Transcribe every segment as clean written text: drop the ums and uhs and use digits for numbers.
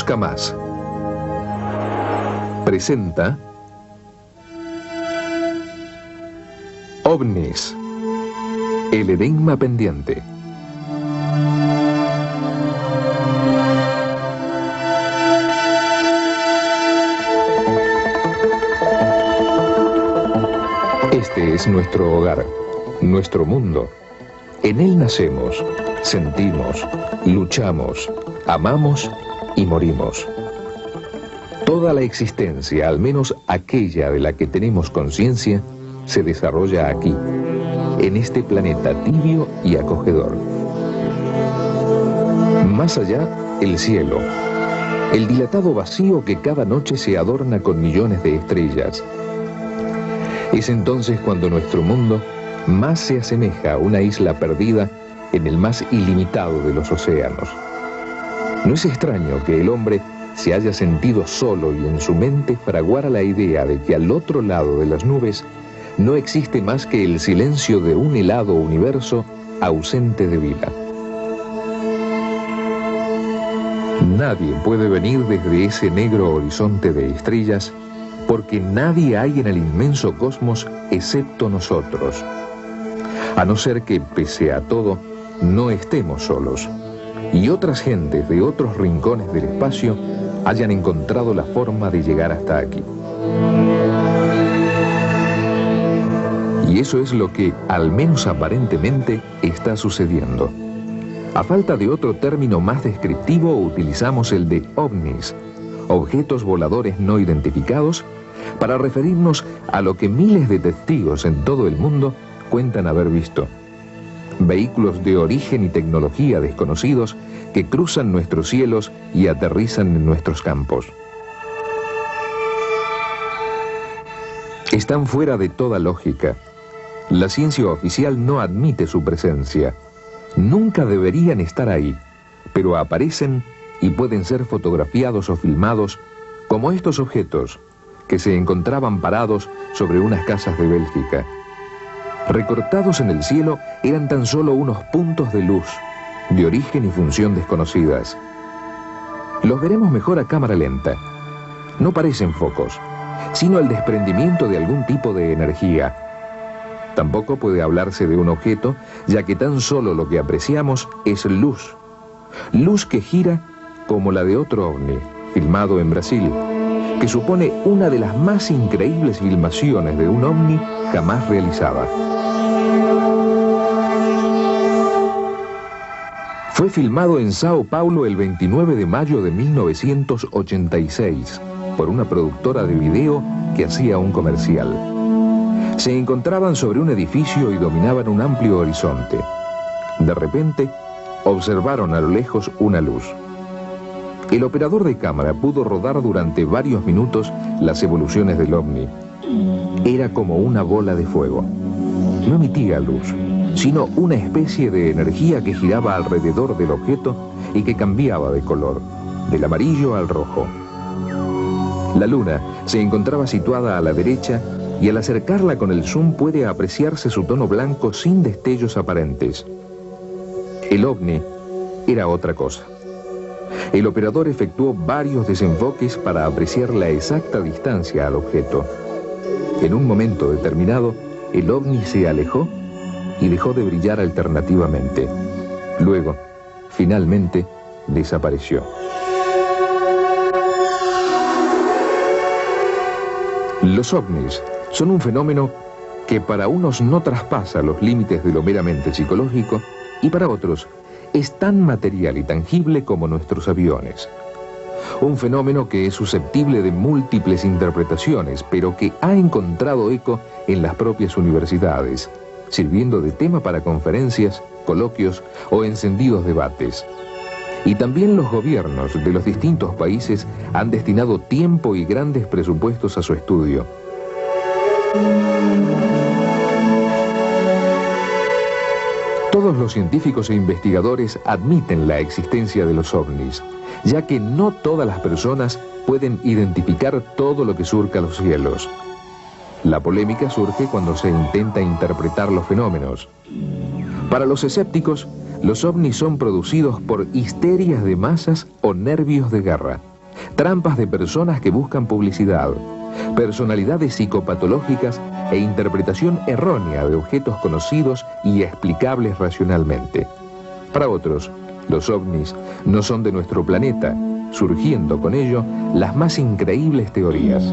Busca Más presenta OVNIS, el enigma pendiente. Este es nuestro hogar, nuestro mundo. En él nacemos, sentimos, luchamos, amamos y morimos. Toda la existencia, al menos aquella de la que tenemos conciencia, se desarrolla aquí, en este planeta tibio y acogedor. Más allá, el cielo, el dilatado vacío que cada noche se adorna con millones de estrellas. Es entonces cuando nuestro mundo más se asemeja a una isla perdida en el más ilimitado de los océanos. No es extraño que el hombre se haya sentido solo y en su mente fraguara la idea de que al otro lado de las nubes no existe más que el silencio de un helado universo ausente de vida. Nadie puede venir desde ese negro horizonte de estrellas, porque nadie hay en el inmenso cosmos excepto nosotros, a no ser que, pese a todo, no estemos solos, y otras gentes de otros rincones del espacio hayan encontrado la forma de llegar hasta aquí. Y eso es lo que, al menos aparentemente, está sucediendo. A falta de otro término más descriptivo, utilizamos el de OVNIS, objetos voladores no identificados, para referirnos a lo que miles de testigos en todo el mundo cuentan haber visto. Vehículos de origen y tecnología desconocidos que cruzan nuestros cielos y aterrizan en nuestros campos. Están fuera de toda lógica. La ciencia oficial no admite su presencia. Nunca deberían estar ahí, pero aparecen y pueden ser fotografiados o filmados, como estos objetos que se encontraban parados sobre unas casas de Bélgica. Recortados en el cielo, eran tan solo unos puntos de luz, de origen y función desconocidas. Los veremos mejor a cámara lenta. No parecen focos, sino el desprendimiento de algún tipo de energía. Tampoco puede hablarse de un objeto, ya que tan solo lo que apreciamos es luz. Luz que gira como la de otro ovni, filmado en Brasil, que supone una de las más increíbles filmaciones de un ovni jamás realizada. Fue filmado en Sao Paulo el 29 de mayo de 1986 por una productora de video que hacía un comercial. Se encontraban sobre un edificio y dominaban un amplio horizonte. De repente, observaron a lo lejos una luz. El operador de cámara pudo rodar durante varios minutos las evoluciones del ovni. Era como una bola de fuego. No emitía luz, sino una especie de energía que giraba alrededor del objeto y que cambiaba de color, del amarillo al rojo. La luna se encontraba situada a la derecha y al acercarla con el zoom puede apreciarse su tono blanco sin destellos aparentes. El ovni era otra cosa. El operador efectuó varios desenfoques para apreciar la exacta distancia al objeto. En un momento determinado, el ovni se alejó y dejó de brillar alternativamente. Luego, finalmente, desapareció. Los ovnis son un fenómeno que para unos no traspasa los límites de lo meramente psicológico y para otros es tan material y tangible como nuestros aviones. Un fenómeno que es susceptible de múltiples interpretaciones, pero que ha encontrado eco en las propias universidades, sirviendo de tema para conferencias, coloquios o encendidos debates. Y también los gobiernos de los distintos países han destinado tiempo y grandes presupuestos a su estudio. Todos los científicos e investigadores admiten la existencia de los ovnis, ya que no todas las personas pueden identificar todo lo que surca los cielos. La polémica surge cuando se intenta interpretar los fenómenos. Para los escépticos, los ovnis son producidos por histerias de masas o nervios de guerra. trampas de personas que buscan publicidad, personalidades psicopatológicas e interpretación errónea de objetos conocidos y explicables racionalmente. Para otros, los ovnis no son de nuestro planeta, surgiendo con ello las más increíbles teorías.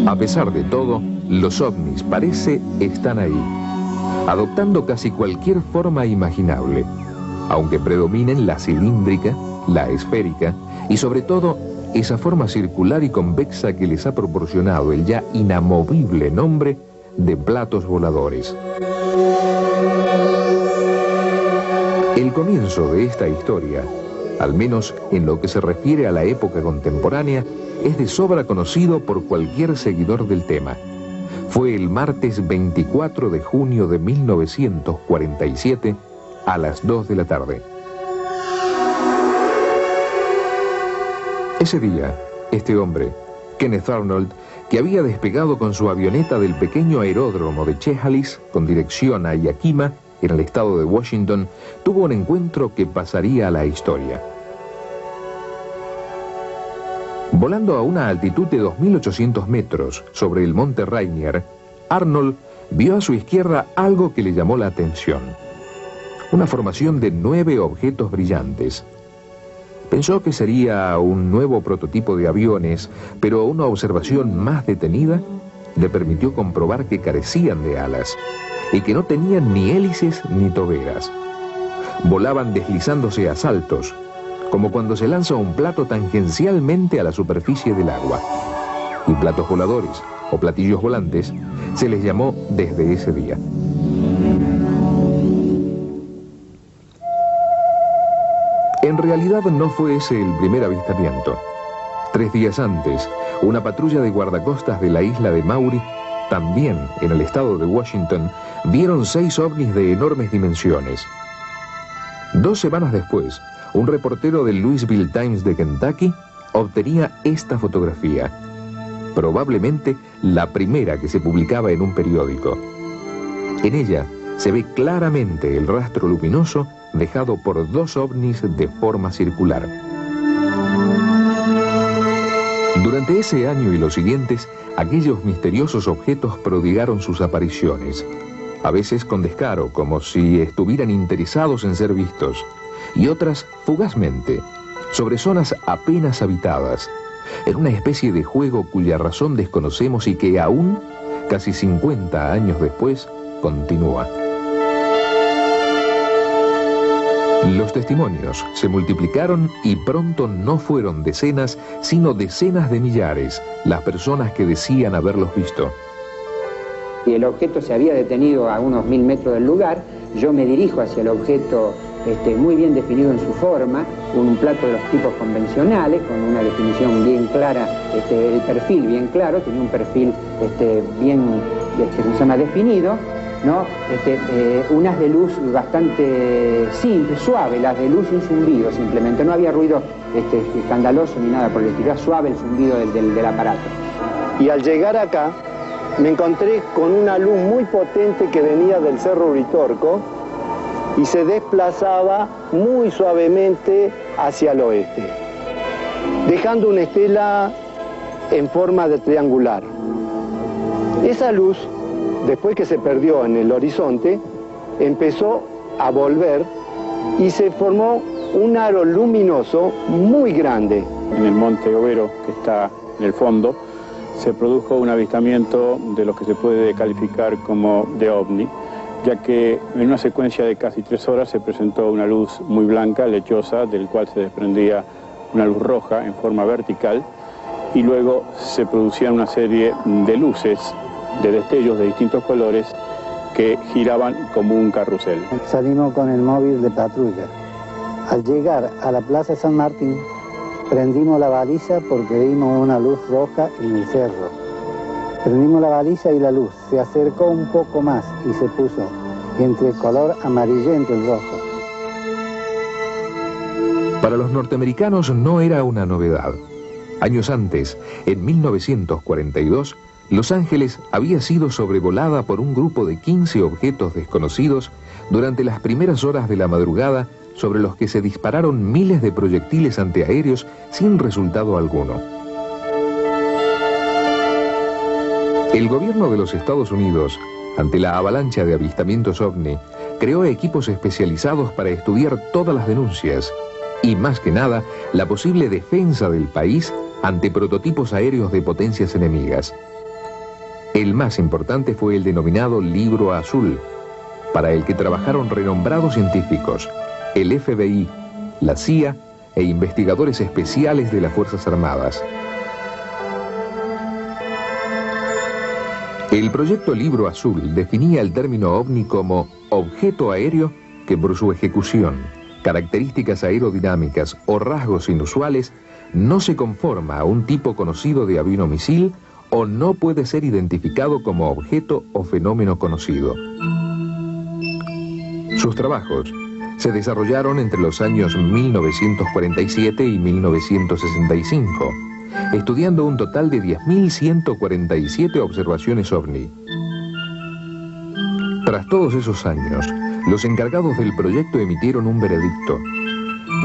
A pesar de todo, los ovnis parece están ahí, adoptando casi cualquier forma imaginable, aunque predominen la cilíndrica, la esférica y sobre todo esa forma circular y convexa que les ha proporcionado el ya inamovible nombre de platos voladores. El comienzo de esta historia, al menos en lo que se refiere a la época contemporánea, es de sobra conocido por cualquier seguidor del tema. Fue el martes 24 de junio de 1947 a las 2 de la tarde. Ese día, este hombre, Kenneth Arnold, que había despegado con su avioneta del pequeño aeródromo de Chehalis con dirección a Yakima, en el estado de Washington, tuvo un encuentro que pasaría a la historia. Volando a una altitud de 2.800 metros sobre el monte Rainier, Arnold vio a su izquierda algo que le llamó la atención. Una formación de 9 objetos brillantes. Pensó que sería un nuevo prototipo de aviones, pero una observación más detenida le permitió comprobar que carecían de alas y que no tenían ni hélices ni toberas. Volaban deslizándose a saltos, como cuando se lanza un plato tangencialmente a la superficie del agua. Y platos voladores, o platillos volantes, se les llamó desde ese día. En realidad no fue ese el primer avistamiento. 3 días antes, una patrulla de guardacostas de la isla de Maury, también en el estado de Washington, vieron 6 ovnis de enormes dimensiones. 2 semanas después, un reportero del Louisville Times de Kentucky obtenía esta fotografía, probablemente la primera que se publicaba en un periódico. En ella se ve claramente el rastro luminoso dejado por 2 ovnis de forma circular. Durante ese año y los siguientes, aquellos misteriosos objetos prodigaron sus apariciones, a veces con descaro, como si estuvieran interesados en ser vistos, y otras fugazmente, sobre zonas apenas habitadas, en una especie de juego cuya razón desconocemos y que aún, casi 50 años después, continúa. Los testimonios se multiplicaron y pronto no fueron decenas, sino decenas de millares las personas que decían haberlos visto. Y el objeto se había detenido a unos 1000 metros del lugar. Yo me dirijo hacia el objeto muy bien definido en su forma, un plato de los tipos convencionales, con una definición bien clara, el perfil bien claro, tenía un perfil bien definido, ¿no? Unas de luz bastante simple, suave, las de luz sin zumbido simplemente, no había ruido escandaloso ni nada por el estilo, era suave el zumbido del aparato. Y al llegar acá, me encontré con una luz muy potente que venía del Cerro Uritorco y se desplazaba muy suavemente hacia el oeste, dejando una estela en forma de triangular. Esa luz, después que se perdió en el horizonte, empezó a volver y se formó un aro luminoso muy grande. En el monte Overo, que está en el fondo, se produjo un avistamiento de lo que se puede calificar como de ovni, ya que en una secuencia de casi 3 horas se presentó una luz muy blanca, lechosa, del cual se desprendía una luz roja en forma vertical, y luego se producían una serie de luces, de destellos de distintos colores, que giraban como un carrusel. Salimos con el móvil de patrulla. Al llegar a la Plaza San Martín, prendimos la baliza porque vimos una luz roja en el cerro. Prendimos la baliza y la luz se acercó un poco más y se puso entre el color amarillento y rojo. Para los norteamericanos no era una novedad. Años antes, en 1942, Los Ángeles había sido sobrevolada por un grupo de 15 objetos desconocidos durante las primeras horas de la madrugada sobre los que se dispararon miles de proyectiles antiaéreos sin resultado alguno. El gobierno de los Estados Unidos, ante la avalancha de avistamientos ovni, creó equipos especializados para estudiar todas las denuncias y, más que nada, la posible defensa del país ante prototipos aéreos de potencias enemigas. El más importante fue el denominado Libro Azul, para el que trabajaron renombrados científicos, el FBI, la CIA e investigadores especiales de las Fuerzas Armadas. El proyecto Libro Azul definía el término ovni como objeto aéreo que por su ejecución, características aerodinámicas o rasgos inusuales no se conforma a un tipo conocido de avión o misil o no puede ser identificado como objeto o fenómeno conocido. Sus trabajos se desarrollaron entre los años 1947 y 1965, estudiando un total de 10.147 observaciones ovni. Tras todos esos años, los encargados del proyecto emitieron un veredicto.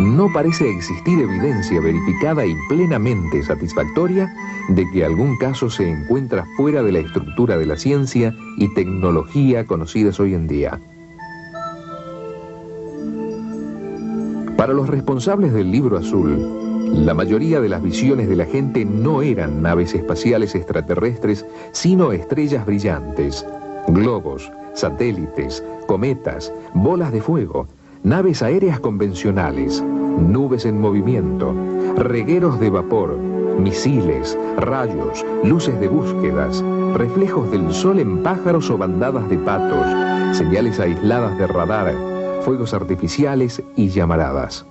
No parece existir evidencia verificada y plenamente satisfactoria de que algún caso se encuentra fuera de la estructura de la ciencia y tecnología conocidas hoy en día. Para los responsables del Libro Azul, la mayoría de las visiones de la gente no eran naves espaciales extraterrestres, sino estrellas brillantes, globos, satélites, cometas, bolas de fuego, naves aéreas convencionales, nubes en movimiento, regueros de vapor, misiles, rayos, luces de búsquedas, reflejos del sol en pájaros o bandadas de patos, señales aisladas de radar, fuegos artificiales y llamaradas.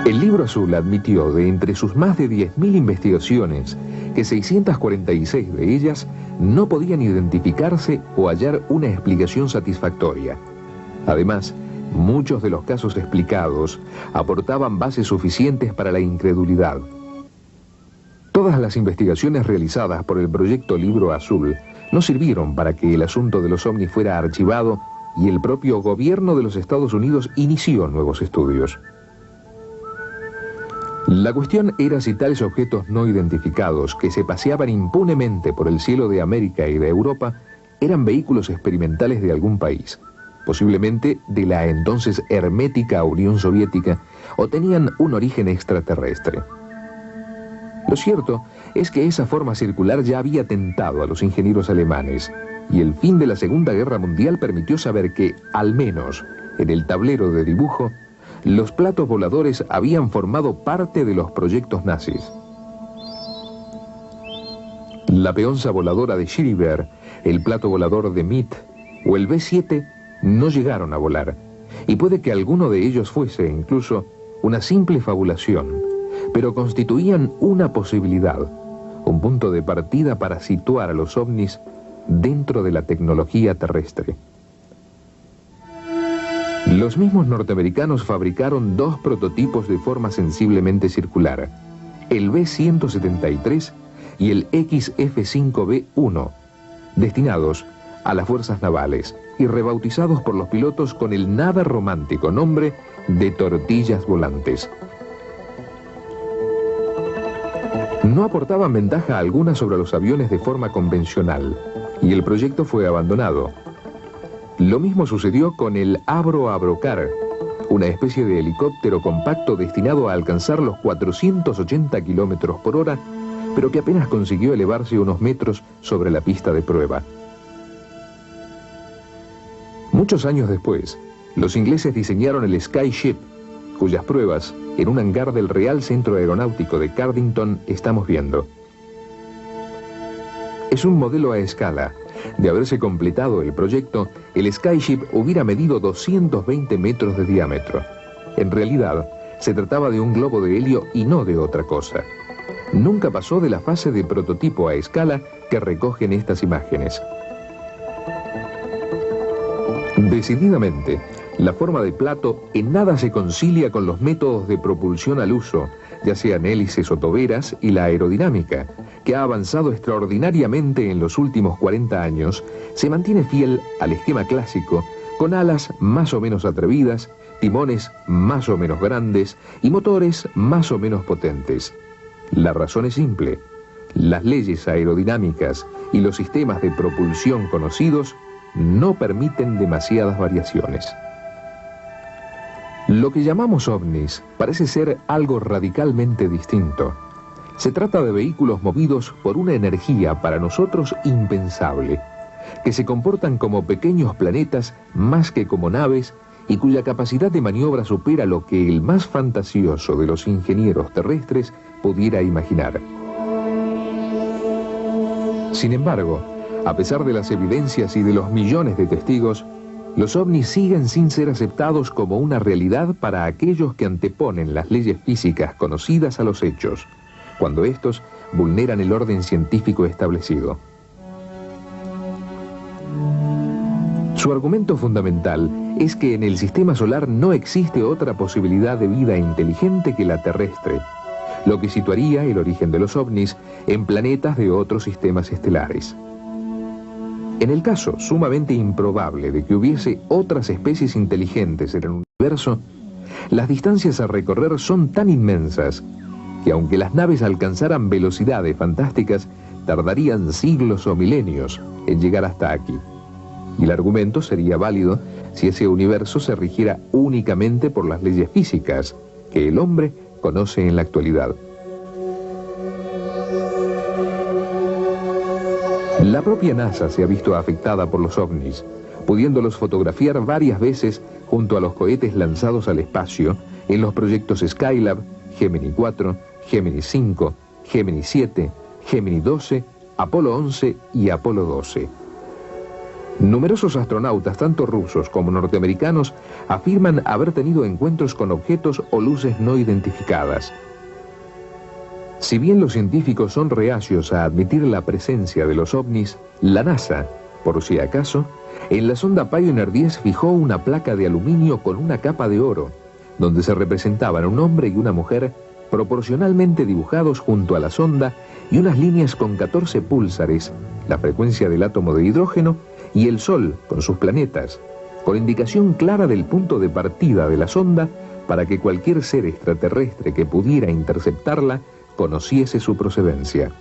El Libro Azul admitió de entre sus más de 10.000 investigaciones que 646 de ellas no podían identificarse o hallar una explicación satisfactoria. Además, muchos de los casos explicados aportaban bases suficientes para la incredulidad. Todas las investigaciones realizadas por el proyecto Libro Azul no sirvieron para que el asunto de los ovnis fuera archivado y el propio gobierno de los Estados Unidos inició nuevos estudios. La cuestión era si tales objetos no identificados que se paseaban impunemente por el cielo de América y de Europa eran vehículos experimentales de algún país, posiblemente de la entonces hermética Unión Soviética, o tenían un origen extraterrestre. Lo cierto es que esa forma circular ya había tentado a los ingenieros alemanes, y el fin de la Segunda Guerra Mundial permitió saber que, al menos en el tablero de dibujo, los platos voladores habían formado parte de los proyectos nazis. La peonza voladora de Schreiber, el plato volador de Meade o el B-7 no llegaron a volar, y puede que alguno de ellos fuese incluso una simple fabulación, pero constituían una posibilidad, un punto de partida para situar a los ovnis dentro de la tecnología terrestre. Los mismos norteamericanos fabricaron dos prototipos de forma sensiblemente circular, el B-173 y el XF-5B-1, destinados a las fuerzas navales y rebautizados por los pilotos con el nada romántico nombre de tortillas volantes. No aportaban ventaja alguna sobre los aviones de forma convencional, y el proyecto fue abandonado. Lo mismo sucedió con el Avro-Avrocar, una especie de helicóptero compacto destinado a alcanzar los 480 kilómetros por hora, pero que apenas consiguió elevarse unos metros sobre la pista de prueba. Muchos años después, los ingleses diseñaron el Skyship, cuyas pruebas, en un hangar del Real Centro Aeronáutico de Cardington, estamos viendo. Es un modelo a escala. De haberse completado el proyecto, el Skyship hubiera medido 220 metros de diámetro. En realidad, se trataba de un globo de helio y no de otra cosa. Nunca pasó de la fase de prototipo a escala que recogen estas imágenes. Decididamente, la forma de plato en nada se concilia con los métodos de propulsión al uso, ya sean hélices o toberas, y la aerodinámica, que ha avanzado extraordinariamente en los últimos 40 años, se mantiene fiel al esquema clásico con alas más o menos atrevidas, timones más o menos grandes y motores más o menos potentes. La razón es simple: las leyes aerodinámicas y los sistemas de propulsión conocidos no permiten demasiadas variaciones. Lo que llamamos ovnis parece ser algo radicalmente distinto. Se trata de vehículos movidos por una energía para nosotros impensable, que se comportan como pequeños planetas más que como naves y cuya capacidad de maniobra supera lo que el más fantasioso de los ingenieros terrestres pudiera imaginar. Sin embargo, a pesar de las evidencias y de los millones de testigos, los ovnis siguen sin ser aceptados como una realidad para aquellos que anteponen las leyes físicas conocidas a los hechos, cuando estos vulneran el orden científico establecido. Su argumento fundamental es que en el sistema solar no existe otra posibilidad de vida inteligente que la terrestre, lo que situaría el origen de los ovnis en planetas de otros sistemas estelares. En el caso sumamente improbable de que hubiese otras especies inteligentes en el universo, las distancias a recorrer son tan inmensas que aunque las naves alcanzaran velocidades fantásticas, tardarían siglos o milenios en llegar hasta aquí. Y el argumento sería válido si ese universo se rigiera únicamente por las leyes físicas que el hombre conoce en la actualidad. La propia NASA se ha visto afectada por los ovnis, pudiéndolos fotografiar varias veces junto a los cohetes lanzados al espacio en los proyectos Skylab, Gemini 4, Gemini 5, Gemini 7, Gemini 12, Apolo 11 y Apolo 12. Numerosos astronautas, tanto rusos como norteamericanos, afirman haber tenido encuentros con objetos o luces no identificadas. Si bien los científicos son reacios a admitir la presencia de los ovnis, la NASA, por si acaso, en la sonda Pioneer 10 fijó una placa de aluminio con una capa de oro, donde se representaban un hombre y una mujer proporcionalmente dibujados junto a la sonda y unas líneas con 14 púlsares, la frecuencia del átomo de hidrógeno y el Sol con sus planetas, con indicación clara del punto de partida de la sonda para que cualquier ser extraterrestre que pudiera interceptarla conociese su procedencia.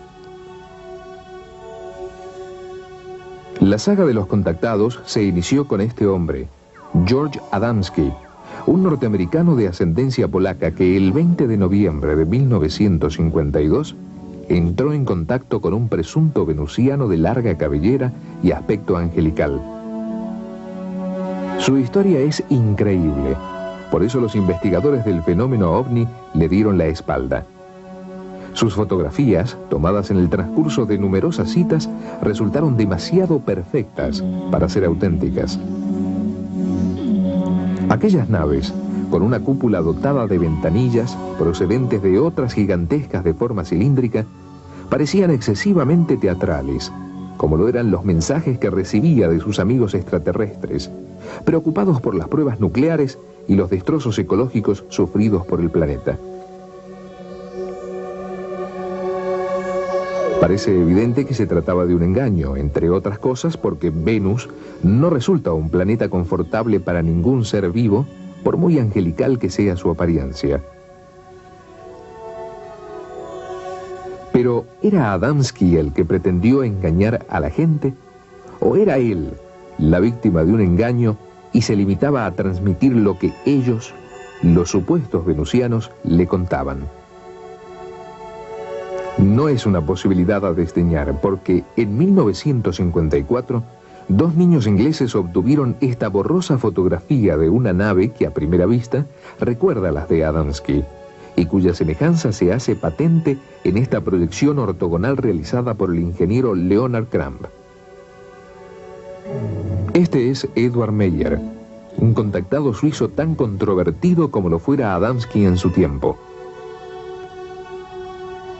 La saga de los contactados se inició con este hombre, George Adamski, un norteamericano de ascendencia polaca que el 20 de noviembre de 1952 entró en contacto con un presunto venusiano de larga cabellera y aspecto angelical. Su historia es increíble, por eso los investigadores del fenómeno ovni le dieron la espalda. Sus fotografías, tomadas en el transcurso de numerosas citas, resultaron demasiado perfectas para ser auténticas. Aquellas naves, con una cúpula dotada de ventanillas procedentes de otras gigantescas de forma cilíndrica, parecían excesivamente teatrales, como lo eran los mensajes que recibía de sus amigos extraterrestres, preocupados por las pruebas nucleares y los destrozos ecológicos sufridos por el planeta. Parece evidente que se trataba de un engaño, entre otras cosas porque Venus no resulta un planeta confortable para ningún ser vivo, por muy angelical que sea su apariencia. Pero, ¿era Adamski el que pretendió engañar a la gente? ¿O era él la víctima de un engaño y se limitaba a transmitir lo que ellos, los supuestos venusianos, le contaban? No es una posibilidad a desdeñar, porque en 1954, dos niños ingleses obtuvieron esta borrosa fotografía de una nave que a primera vista recuerda a las de Adamski, y cuya semejanza se hace patente en esta proyección ortogonal realizada por el ingeniero Leonard Kramp. Este es Edward Meyer, un contactado suizo tan controvertido como lo fuera Adamski en su tiempo.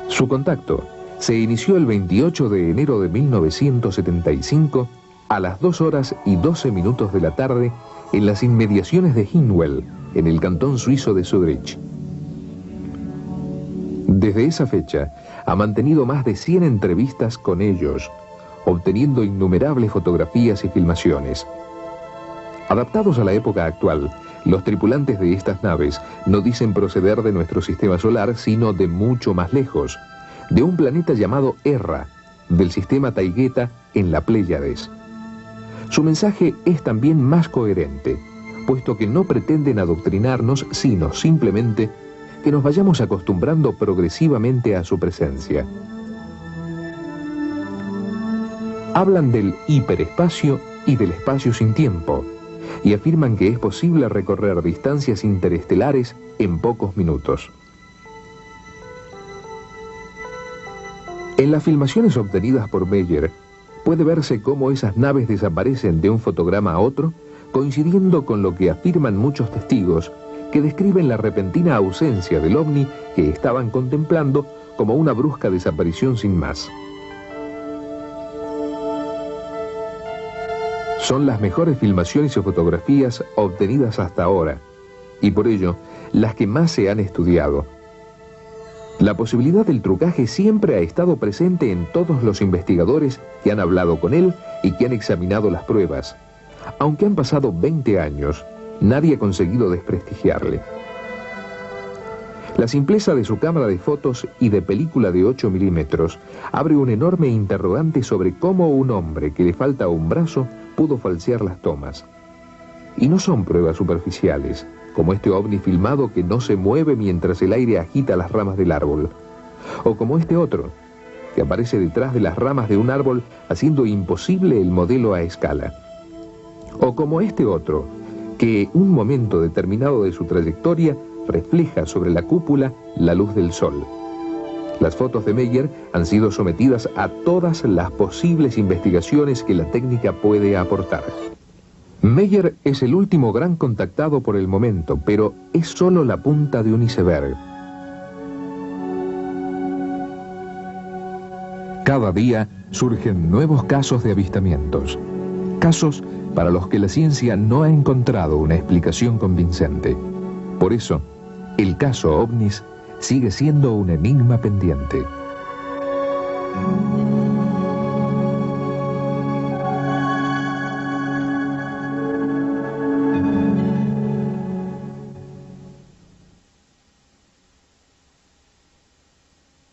Su contacto se inició el 28 de enero de 1975 a las 2:12 de la tarde en las inmediaciones de Hinwell, en el cantón suizo de Zurich. Desde esa fecha ha mantenido más de 100 entrevistas con ellos, obteniendo innumerables fotografías y filmaciones. Adaptados a la época actual, los tripulantes de estas naves no dicen proceder de nuestro sistema solar, sino de mucho más lejos, de un planeta llamado Erra, del sistema Taigueta en la Pléyades. Su mensaje es también más coherente, puesto que no pretenden adoctrinarnos, sino simplemente que nos vayamos acostumbrando progresivamente a su presencia. Hablan del hiperespacio y del espacio sin tiempo, y afirman que es posible recorrer distancias interestelares en pocos minutos. En las filmaciones obtenidas por Meyer, puede verse cómo esas naves desaparecen de un fotograma a otro, coincidiendo con lo que afirman muchos testigos, que describen la repentina ausencia del ovni que estaban contemplando como una brusca desaparición sin más. Son las mejores filmaciones y fotografías obtenidas hasta ahora, y por ello, las que más se han estudiado. La posibilidad del trucaje siempre ha estado presente en todos los investigadores que han hablado con él y que han examinado las pruebas. Aunque han pasado 20 años, nadie ha conseguido desprestigiarle. La simpleza de su cámara de fotos y de película de 8 milímetros abre un enorme interrogante sobre cómo un hombre que le falta un brazo pudo falsear las tomas. Y no son pruebas superficiales, como este ovni filmado que no se mueve mientras el aire agita las ramas del árbol, o como este otro, que aparece detrás de las ramas de un árbol haciendo imposible el modelo a escala, o como este otro, que un momento determinado de su trayectoria refleja sobre la cúpula la luz del sol. Las fotos de Meyer han sido sometidas a todas las posibles investigaciones que la técnica puede aportar. Meyer es el último gran contactado por el momento, pero es solo la punta de un iceberg. Cada día surgen nuevos casos de avistamientos, casos para los que la ciencia no ha encontrado una explicación convincente. Por eso, el caso OVNIS sigue siendo un enigma pendiente.